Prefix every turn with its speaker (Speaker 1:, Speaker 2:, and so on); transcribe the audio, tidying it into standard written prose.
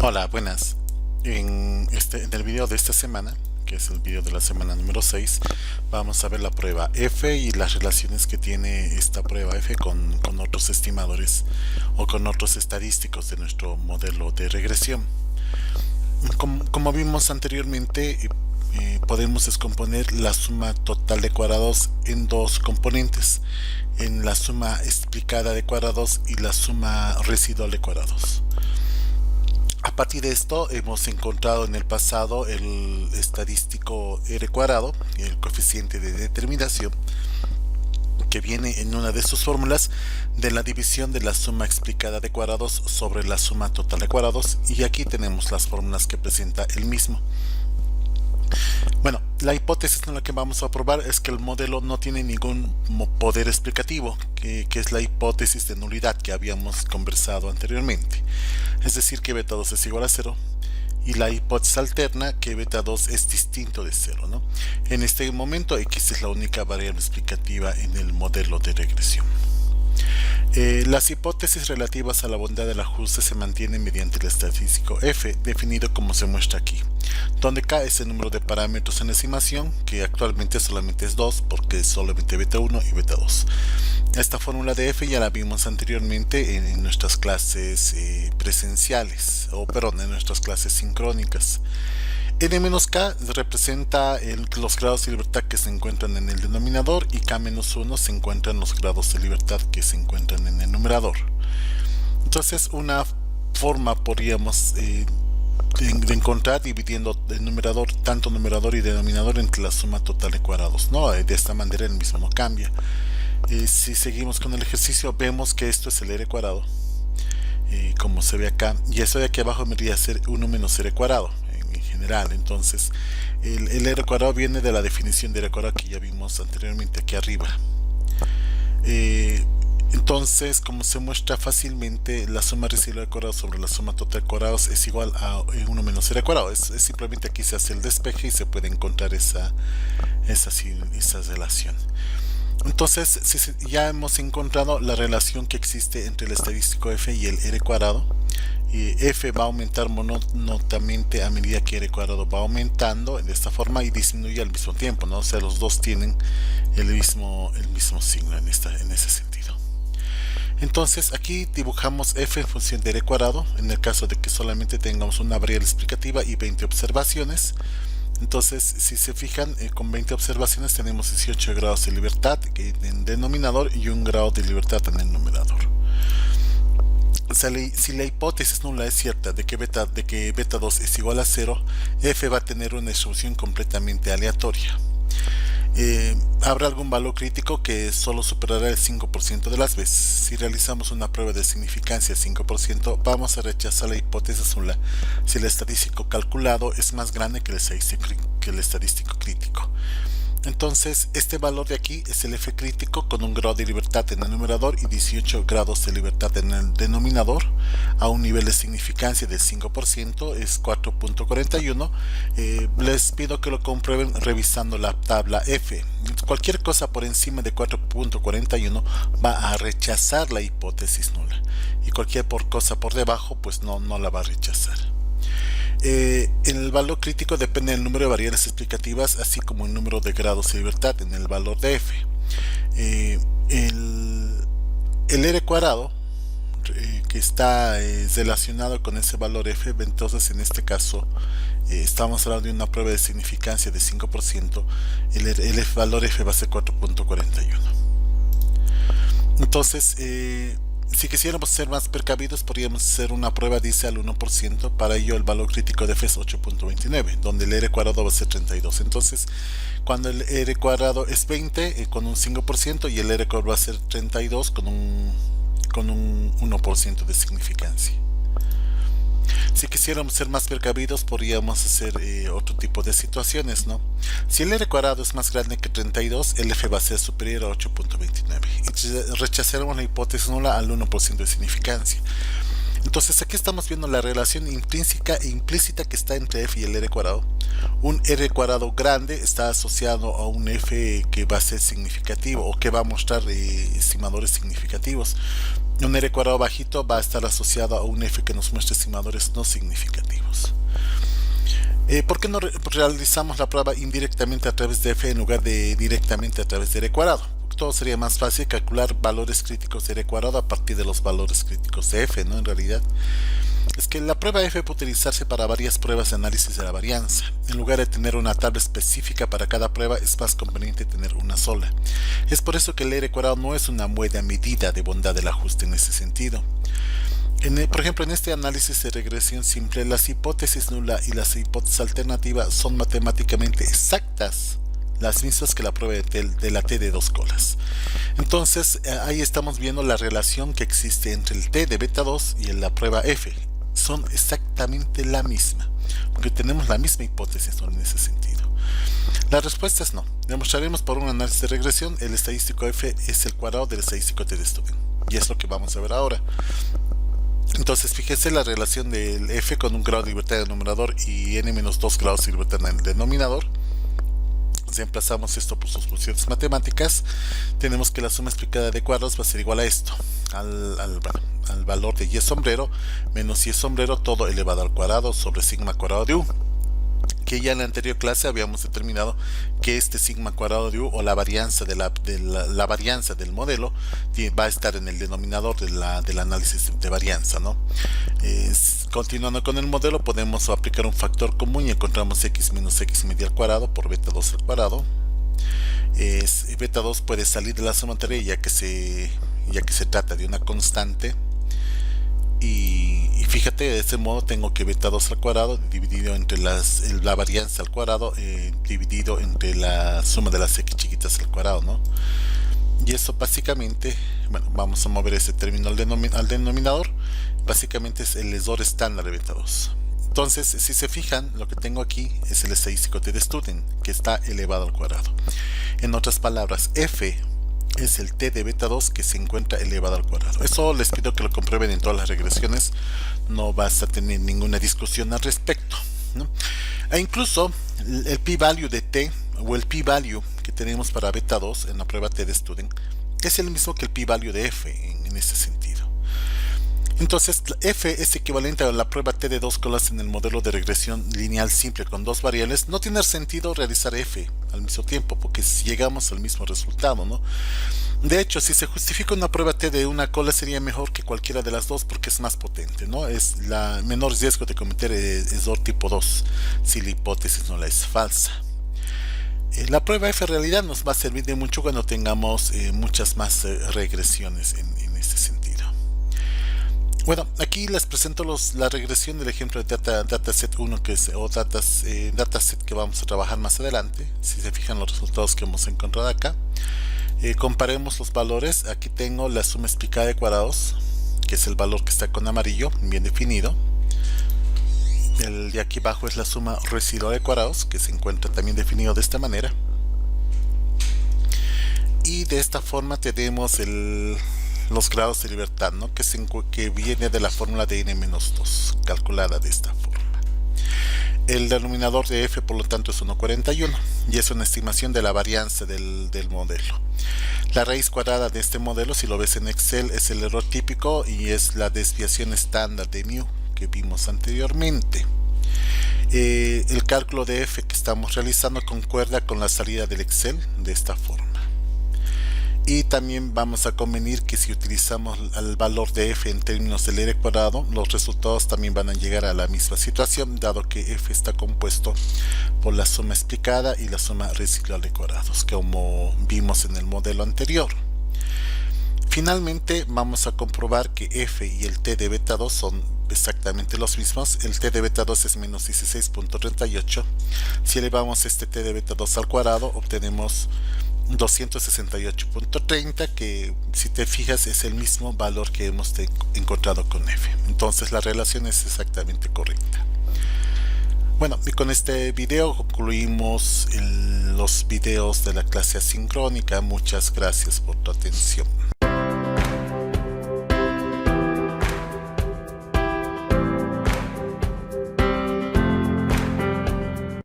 Speaker 1: Hola, buenas. En el video de esta semana, que es el video de la semana número 6, vamos a ver la prueba F y las relaciones que tiene esta prueba F con otros estimadores o con otros estadísticos de nuestro modelo de regresión. Como vimos anteriormente, podemos descomponer la suma total de cuadrados en dos componentes, en la suma explicada de cuadrados y la suma residual de cuadrados. A partir de esto hemos encontrado en el pasado el estadístico R cuadrado, el coeficiente de determinación, que viene en una de sus fórmulas de la división de la suma explicada de cuadrados sobre la suma total de cuadrados, y aquí tenemos las fórmulas que presenta el mismo. Bueno, la hipótesis en la que vamos a probar es que el modelo no tiene ningún poder explicativo, que es la hipótesis de nulidad que habíamos conversado anteriormente. Es decir, que beta 2 es igual a 0, y la hipótesis alterna que beta 2 es distinto de 0, ¿no? En este momento X es la única variable explicativa en el modelo de regresión. Las hipótesis relativas a la bondad del ajuste se mantienen mediante el estadístico F, definido como se muestra aquí, donde K es el número de parámetros en la estimación, que actualmente solamente es 2 porque es solamente beta 1 y beta 2. Esta fórmula de F ya la vimos anteriormente en nuestras clases presenciales, en nuestras clases sincrónicas. N-K representa los grados de libertad que se encuentran en el denominador, y K-1 se encuentran los grados de libertad que se encuentran en el numerador. Entonces, una forma podríamos de encontrar dividiendo el numerador, tanto numerador y denominador, entre la suma total de cuadrados, ¿no? De esta manera el mismo no cambia. Si seguimos con el ejercicio, vemos que esto es el R cuadrado, como se ve acá, y eso de aquí abajo vendría a ser 1 menos R cuadrado en general. Entonces el R cuadrado viene de la definición de R cuadrado que ya vimos anteriormente aquí arriba. Entonces, como se muestra fácilmente, la suma residual de cuadrados sobre la suma total de cuadrados es igual a 1 menos R cuadrado. Es simplemente aquí se hace el despeje y se puede encontrar esa relación. Entonces, ya hemos encontrado la relación que existe entre el estadístico F y el R cuadrado. F va a aumentar monótonamente a medida que R cuadrado va aumentando de esta forma y disminuye al mismo tiempo, ¿no? O sea, los dos tienen el mismo signo en ese sentido. Entonces, aquí dibujamos F en función de R cuadrado, en el caso de que solamente tengamos una variable explicativa y 20 observaciones. Entonces, si se fijan, con 20 observaciones tenemos 18 grados de libertad en el denominador y 1 grado de libertad en el numerador. Si la hipótesis nula es cierta de que beta 2 es igual a 0, F va a tener una distribución completamente aleatoria. Habrá algún valor crítico que solo superará el 5% de las veces. Si realizamos una prueba de significancia 5%, vamos a rechazar la hipótesis nula si el estadístico calculado es más grande que el estadístico crítico. Entonces, este valor de aquí es el F crítico, con un grado de libertad en el numerador y 18 grados de libertad en el denominador, a un nivel de significancia del 5%, es 4.41. Les pido que lo comprueben revisando la tabla F. Cualquier cosa por encima de 4.41 va a rechazar la hipótesis nula, y cualquier cosa por debajo pues no la va a rechazar. El valor crítico depende del número de variables explicativas, así como el número de grados de libertad en el valor de F. El R cuadrado, que está relacionado con ese valor F, entonces en este caso estamos hablando de una prueba de significancia de 5%, el valor F va a ser 4.41. Entonces, si quisiéramos ser más precavidos, podríamos hacer una prueba dice al 1%. Para ello el valor crítico de F es 8.29, donde el R cuadrado va a ser 32. Entonces, cuando el R cuadrado es 20 con un 5%, y el R cuadrado va a ser 32 con un 1% de significancia. Si quisiéramos ser más precavidos, podríamos hacer otro tipo de situaciones, ¿no? Si el R cuadrado es más grande que 32, el F va a ser superior a 8.29 y rechazaremos la hipótesis nula al 1% de significancia. Entonces aquí estamos viendo la relación intrínseca e implícita que está entre f y el r cuadrado. Un r cuadrado grande está asociado a un f que va a ser significativo o que va a mostrar estimadores significativos. Un r cuadrado bajito va a estar asociado a un f que nos muestre estimadores no significativos. ¿Por qué no realizamos la prueba indirectamente a través de f en lugar de directamente a través de r cuadrado? Porque todo sería más fácil calcular valores críticos de r cuadrado a partir de los valores críticos de f, ¿no? En realidad es que la prueba f puede utilizarse para varias pruebas de análisis de la varianza. En lugar de tener una tabla específica para cada prueba, es más conveniente tener una sola. Es por eso que el r cuadrado no es una buena medida de bondad del ajuste en ese sentido. Por ejemplo, en este análisis de regresión simple, las hipótesis nula y las hipótesis alternativas son matemáticamente exactas, las mismas que la prueba de la t de dos colas. Entonces, ahí estamos viendo la relación que existe entre el t de beta 2 y la prueba f. Son exactamente la misma, porque tenemos la misma hipótesis en ese sentido. La respuesta es no. Demostraremos por un análisis de regresión el estadístico f es el cuadrado del estadístico t de Stubing. Y es lo que vamos a ver ahora. Entonces, fíjense la relación del f con un grado de libertad en el numerador y n-2 grados de libertad en el denominador. Reemplazamos esto por sus funciones matemáticas. Tenemos que la suma explicada de cuadrados va a ser igual a esto, al valor de y sombrero menos y sombrero todo elevado al cuadrado sobre sigma cuadrado de u, que ya en la anterior clase habíamos determinado que este sigma cuadrado de u o la varianza la varianza del modelo va a estar en el denominador del análisis de varianza, ¿no? Continuando con el modelo, podemos aplicar un factor común y encontramos x menos x media al cuadrado por beta 2 al cuadrado. Beta 2 puede salir de la suma anterior ya que se trata de una constante. Y fíjate, de este modo tengo que beta 2 al cuadrado dividido entre la varianza al cuadrado dividido entre la suma de las x chiquitas al cuadrado, ¿no? Y eso básicamente, bueno, vamos a mover ese término al denominador, básicamente es el lesor estándar de beta 2. Entonces, si se fijan, lo que tengo aquí es el estadístico t de Studen, que está elevado al cuadrado. En otras palabras, f es el t de beta 2 que se encuentra elevado al cuadrado. Eso les pido que lo comprueben en todas las regresiones, no vas a tener ninguna discusión al respecto, ¿no? E incluso el p-value de t o el p-value que tenemos para beta 2 en la prueba t de Studen es el mismo que el p-value de f en este sentido. Entonces, f es equivalente a la prueba t de dos colas en el modelo de regresión lineal simple con dos variables. No tiene sentido realizar f al mismo tiempo, porque llegamos al mismo resultado, ¿no? De hecho, si se justifica una prueba t de una cola, sería mejor que cualquiera de las dos porque es más potente, ¿no? Es la menor riesgo de cometer error tipo 2 si la hipótesis no la es falsa. La prueba f en realidad nos va a servir de mucho cuando tengamos muchas más regresiones en este sentido. Bueno, aquí les presento la regresión del ejemplo de dataset 1 dataset que vamos a trabajar más adelante. Si se fijan los resultados que hemos encontrado acá, comparemos los valores. Aquí tengo la suma explicada de cuadrados, que es el valor que está con amarillo, bien definido. El de aquí abajo es la suma residual de cuadrados, que se encuentra también definido de esta manera. Y de esta forma tenemos los grados de libertad, ¿no? que viene de la fórmula de n-2, calculada de esta forma. El denominador de f, por lo tanto, es 1,41 y es una estimación de la varianza del modelo. La raíz cuadrada de este modelo, si lo ves en Excel, es el error típico y es la desviación estándar de μ que vimos anteriormente. El cálculo de f que estamos realizando concuerda con la salida del Excel de esta forma. Y también vamos a convenir que si utilizamos el valor de f en términos del r cuadrado, los resultados también van a llegar a la misma situación, dado que f está compuesto por la suma explicada y la suma residual de cuadrados, como vimos en el modelo anterior. Finalmente vamos a comprobar que f y el t de beta 2 son exactamente los mismos. El t de beta 2 es menos 16.38. Si elevamos este t de beta 2 al cuadrado, obtenemos 268.30, que si te fijas es el mismo valor que hemos encontrado con f. Entonces la relación es exactamente correcta. Bueno, y con este video concluimos los videos de la clase asincrónica. Muchas gracias por tu atención.